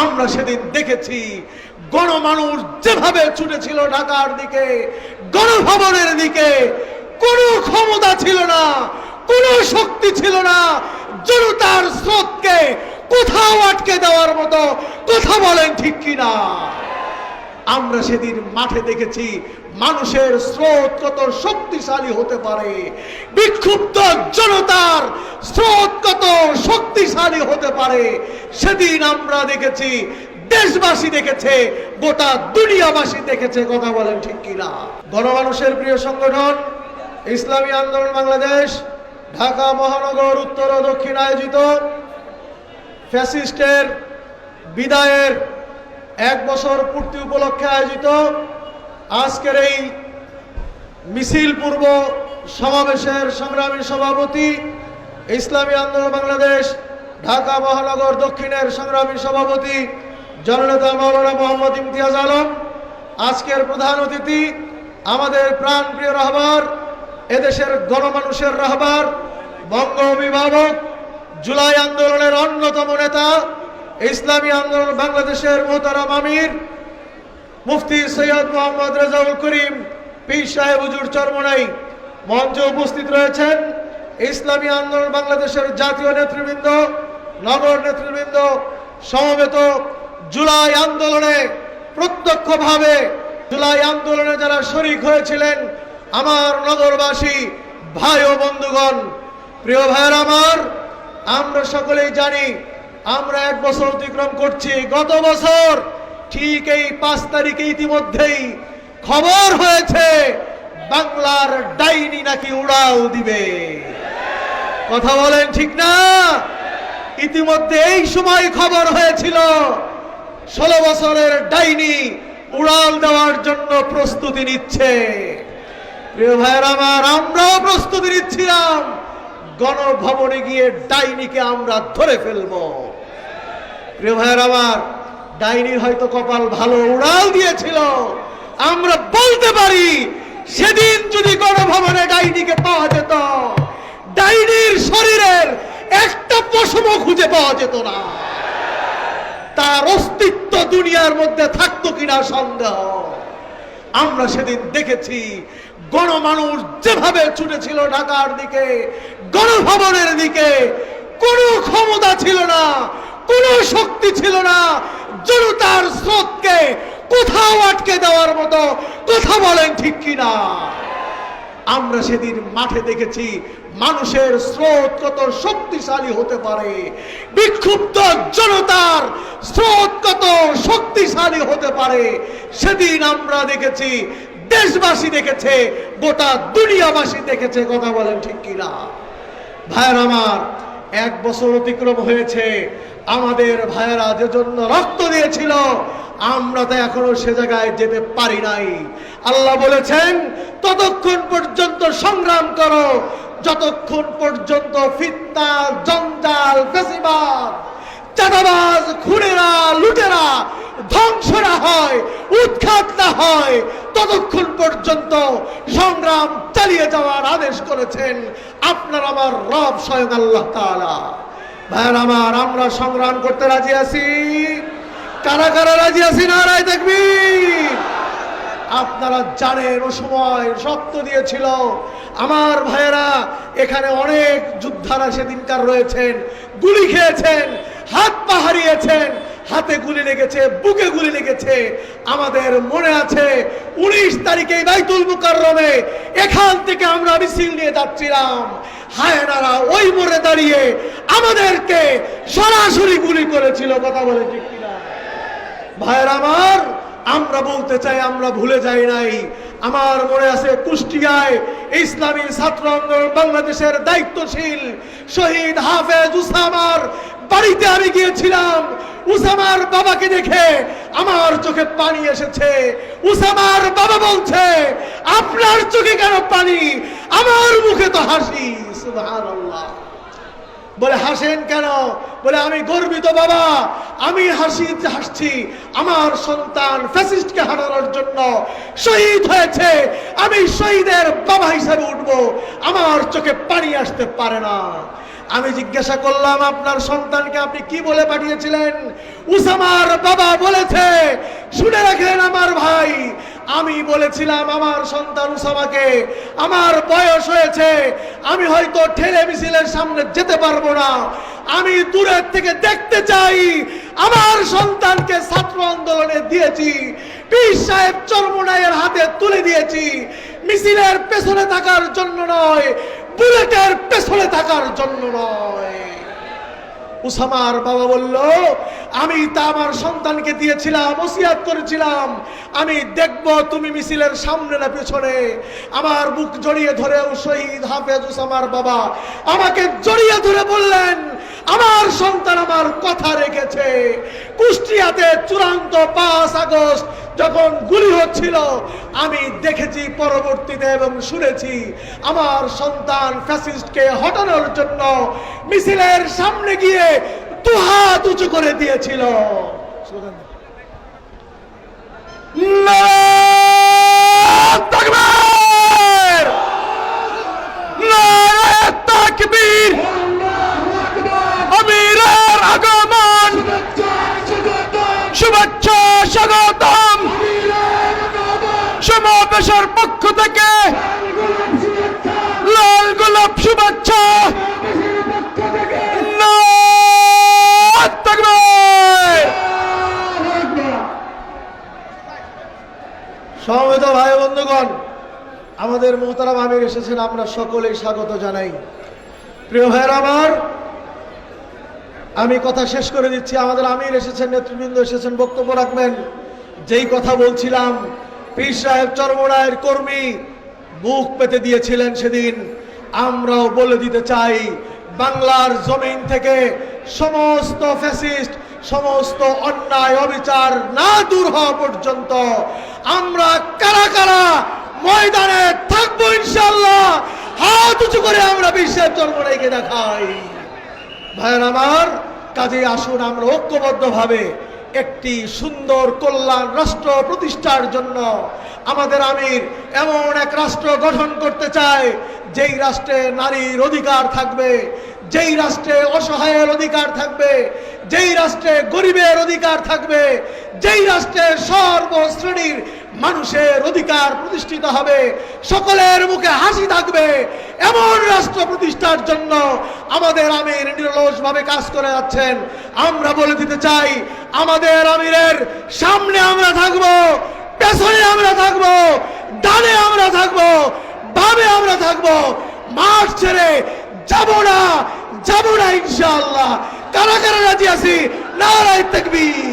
আমরা সেদিন দেখেছি গণমানুষ যেভাবে ছুটেছিল ঢাকার দিকে, গণভবনের দিকে, কোনো ক্ষমতা ছিল না, কোনো শক্তি ছিল না জনতার স্রোতকে কোথাও আটকে দেওয়ার মতো। কথা বলেন ঠিক কিনা? আমরা সেদিন মাঠে দেখেছি মানুষের স্রোত কত শক্তিশালী হতে পারে, বিক্ষুব্ধ জনতার স্রোত কত শক্তিশালী হতে পারে। সেদিন আমরা দেখেছি, দেশবাসী দেখেছে, গোটা দুনিয়াবাসী দেখেছে। কথা বলেন ঠিক কিনা? গণমানুষের প্রিয় সংগঠন ইসলামী আন্দোলন বাংলাদেশ ঢাকা মহানগর উত্তর ও দক্ষিণ আয়োজিত ফ্যাসিস্টের বিদায়ের 1 বছর পূর্তি উপলক্ষে আয়োজিত আজকের এই মিছিল পূর্ব সমাবেশের সংগ্রামী সভাপতি, ইসলামী আন্দোলন বাংলাদেশ ঢাকা মহানগর দক্ষিণের সংগ্রামী সভাপতি জননেতা মাওলানা মোহাম্মদ ইমতিয়াজ আলম, আজকের প্রধান অতিথি আমাদের প্রাণপ্রিয় রাহবার, এদেশের গণমানুষের রাহবার, বঙ্গ অভিভাবক, জুলাই আন্দোলনের অন্যতম নেতা, ইসলামী আন্দোলন বাংলাদেশের মোহতারাম আমির মুফতি সৈয়দ মোহাম্মদ রেজাউল করিম পীর সাহেব হুজুর চরমনাই, মঞ্চে উপস্থিত রয়েছেন ইসলামী আন্দোলন বাংলাদেশের জাতীয় নেতৃবৃন্দ, নগর নেতৃবৃন্দ, সমবেত জুলাই আন্দোলনে প্রত্যক্ষভাবে জুলাই আন্দোলনে যারা শরীক হয়েছিলেন আমার নগরবাসী ভাই ও বন্ধুগণ, প্রিয় ভাইয়ের আমার, আমরা সকলেই জানি আমরা 1 বছর অতিক্রম করছি। গত বছর ঠিক এই 5 তারিখে ইতিমধ্যেই খবর হয়েছে বাংলার ডাইনি নাকি উড়াল দিবে। কথা বলেন ঠিক না? ইতিমধ্যে এই সময় খবর হয়েছিল 16 বছরের ডাইনি উড়াল দেওয়ার জন্য প্রস্তুতি নিচ্ছে। প্রিয় ভাইয়ের আমার, আমরাও প্রস্তুতি নিচ্ছিলাম গণভবনে গিয়ে ডাইনিকে আমরা ধরে ফেলবো। প্রিয় ভাইয়ের আমার, ডাইনির হয়তো কপাল ভালো, উড়াল দিয়েছিল। আমরা বলতে পারি সেদিন যদি গণভবনে ডাইনিকে পাওয়া যেত, ডাইনির শরীরের একটা পশমও খুঁজে পাওয়া যেত না। তার অস্তিত্ব দুনিয়ার মধ্যে থাকতো কিনা সন্দেহ। আমরা সেদিন দেখেছি গণমানুষ যেভাবে ছুটেছিল ঢাকার দিকে, গণভবনের দিকে, কোনো ক্ষমতা ছিল না, কোনো শক্তি ছিল না জনতার স্রোতকে কোথাও আটকে দেওয়ার মতো। কথা বলেন ঠিক কিনা? আমরা সেদিন মাঠে দেখেছি মানুষের স্রোত কত শক্তিশালী হতে পারে, বিক্ষুব্ধ জনতার স্রোত কত শক্তিশালী হতে পারে। সেদিন আমরা দেখেছি, দেশবাসী দেখেছে, গোটা দুনিয়াবাসী দেখেছে। কথা বলেন ঠিক কিনা? ভাইয়ের আমার, 1 বছর অতিক্রম হয়েছে। আমাদের ভাইয়েরা যে জন্য রক্ত দিয়েছিল আমরা তো এখনো সে জায়গায় যেতে পারি নাই। আল্লাহ বলেছেন ততক্ষণ পর্যন্ত সংগ্রাম করো যতক্ষণ পর্যন্ত ফিতনা, জঞ্জাল, ফ্যাসিবাদ, চাঁদাবাজ, খুনেরা, লুটেরা ধ্বংস না হয়, উৎখাত না হয়, ততক্ষণ পর্যন্ত সংগ্রাম চালিয়ে যাওয়ার আদেশ করেছেন আপনার আমার রব স্বয়ং আল্লাহ তাআলা। ভাইয়ের আমার, আমরা সংগ্রাম করতে রাজি আছি? কারা কারা রাজি আছি? নারায়ে তাকবীর। আপনারা জানেন ও সময় শক্ত দিয়েছিল আমার ভাইয়েরা। এখানে অনেক যোদ্ধারা সেদিনকার রয়েছেন, গুলি খেয়েছেন, হাত পা হারিয়েছেন, হাতে গুলি লেগেছে, বুকে গুলি লেগেছে। আমাদের মনে আছে 19 তারিখে বাইতুল মুকাররমে এখান থেকে আমরা মিছিল নিয়ে যাচ্ছিলাম, হায়নারা ওই মোড়ে দাঁড়িয়ে আমাদেরকে সরাসরি গুলি করেছিল। কথা বলে ঠিক কিনা? ভাইয়ের আমার, আমরা বলতে চাই আমরা ভুলে যাই নাই। আমার মনে আছে কুষ্টিয়ায় ইসলামী ছাত্র আন্দোলন বাংলাদেশের দায়িত্বশীল শহীদ হাফেজ উসামার বাড়িতে আমি গিয়েছিলাম। উসামার বাবাকে দেখে আমার চোখে পানি এসেছে। উসামার বাবা বলছে, আপনার চোখে কেন পানি? আমার মুখে তো হাসি। সুবহানাল্লাহ। বলে হাসেন কেন? বলে আমি গর্বিত বাবা, আমি হাসছি আমার সন্তান ফ্যাসিস্টকে হারানোর জন্য শহীদ হয়েছে, আমি শহীদের বাবা হিসেবে উঠবো, আমার চোখে পানি আসতে পারে না। আমি জিজ্ঞাসা করলাম, আপনার সন্তানকে আপনি কি বলে পাঠিয়েছিলেন? উসামার বাবা বলেছে, শুনে রাখেন আমার ভাই, আমি বলেছিলাম আমার সন্তান উসামাকে, আমার বয়স হয়েছে, আমি হয়তো ঠেলে মিছিলের সামনে যেতে পারবো না, আমি দূরের থেকে দেখতে চাই। আমার সন্তানকে ছাত্র আন্দোলনে দিয়েছি, পীর সাহেব চরমোনাইয়ের হাতে তুলে দিয়েছি, মিছিলের পেছনে থাকার জন্য নয়, বুলেটের পেছনে থাকার জন্য নয়। উসামার বাবা বলল, আমি তা আমার সন্তানকে দিয়েছিলাম, ওসিয়াত করেছিলাম, আমি দেখব তুমি মিছিলের সামনে না পেছনে। আমার বুক জড়িয়ে ধরে শহীদ হাফেজ উসামার বাবা আমাকে জড়িয়ে ধরে বললেন, আমার সন্তান আমার কথা রেখেছে। কুষ্টিয়াতে চূড়ান্ত 5 আগস্ট যখন গুলি হচ্ছিল, আমি দেখেছি পরবর্তীতে এবং শুনেছি আমার সন্তান ফ্যাসিস্টকে হটানোর জন্য মিছিলের সামনে গিয়ে দুহাত উঁচু করে দিয়েছিল। নারায়ে তাকবীর, নারায়ে তাকবীর, আমিরের আগমন, শুভেচ্ছা স্বাগতম, সমাবেশের পক্ষ থেকে লাল গোলাপ শুভেচ্ছা। নারায়ে তাকবীর। সমবেত ভাই বন্ধুগণ, আমাদের মোহতারাম আমির এসেছেন, আমরা সকলেই স্বাগত জানাই। প্রিয় ভাইয়েরা আমার, আমি কথা শেষ করে দিচ্ছি। আমাদের আমির এসেছেন, নেতৃবৃন্দ এসেছেন, বক্তব্য রাখবেন। যেই কথা বলছিলাম, পীর সাহেব চরমোনাইয়ের কর্মী মুখ পেতে দিয়েছিলেন সেদিন, আমরাও বলে দিতে চাই, বাংলার জমিন থেকে সমস্ত ফ্যাসিস্ট, সমস্ত অন্যায় অবিচার না দূর হওয়া পর্যন্ত আমরা কারা কারা ময়দানে থাকবো ইনশাআল্লাহ। হাত উঁচু করে আমরা পীর সাহেব চরমোনাইকে দেখাই। ভাইয়ের আমার, কাজে আসুন আমরা ঐক্যবদ্ধভাবে একটি সুন্দর কল্যাণ রাষ্ট্র প্রতিষ্ঠার জন্য আমাদের আমির এমন এক রাষ্ট্র গঠন করতে চায়, যেই রাষ্ট্রে নারীর অধিকার থাকবে, যেই রাষ্ট্রে অসহায়ের অধিকার থাকবে, যেই রাষ্ট্রে গরিবের অধিকার থাকবে, যেই রাষ্ট্রে সর্বশ্রেণীর মানুষের অধিকার প্রতিষ্ঠিত হবে, সকলের মুখে হাসি থাকবে, এমন রাষ্ট্র প্রতিষ্ঠার জন্য আমাদের আমির নিরলসভাবে কাজ করে যাচ্ছেন। আমরা বলে দিতে চাই, আমাদের আমিরের সামনে আমরা থাকব, পেছনে আমরা থাকব, ডানে আমরা থাকব, বামে আমরা থাকব, মাঠ ছেড়ে যাব না, যাব না ইনশাআল্লাহ। কারা কারা রাজি আছি? নারায়ে তাকবীর।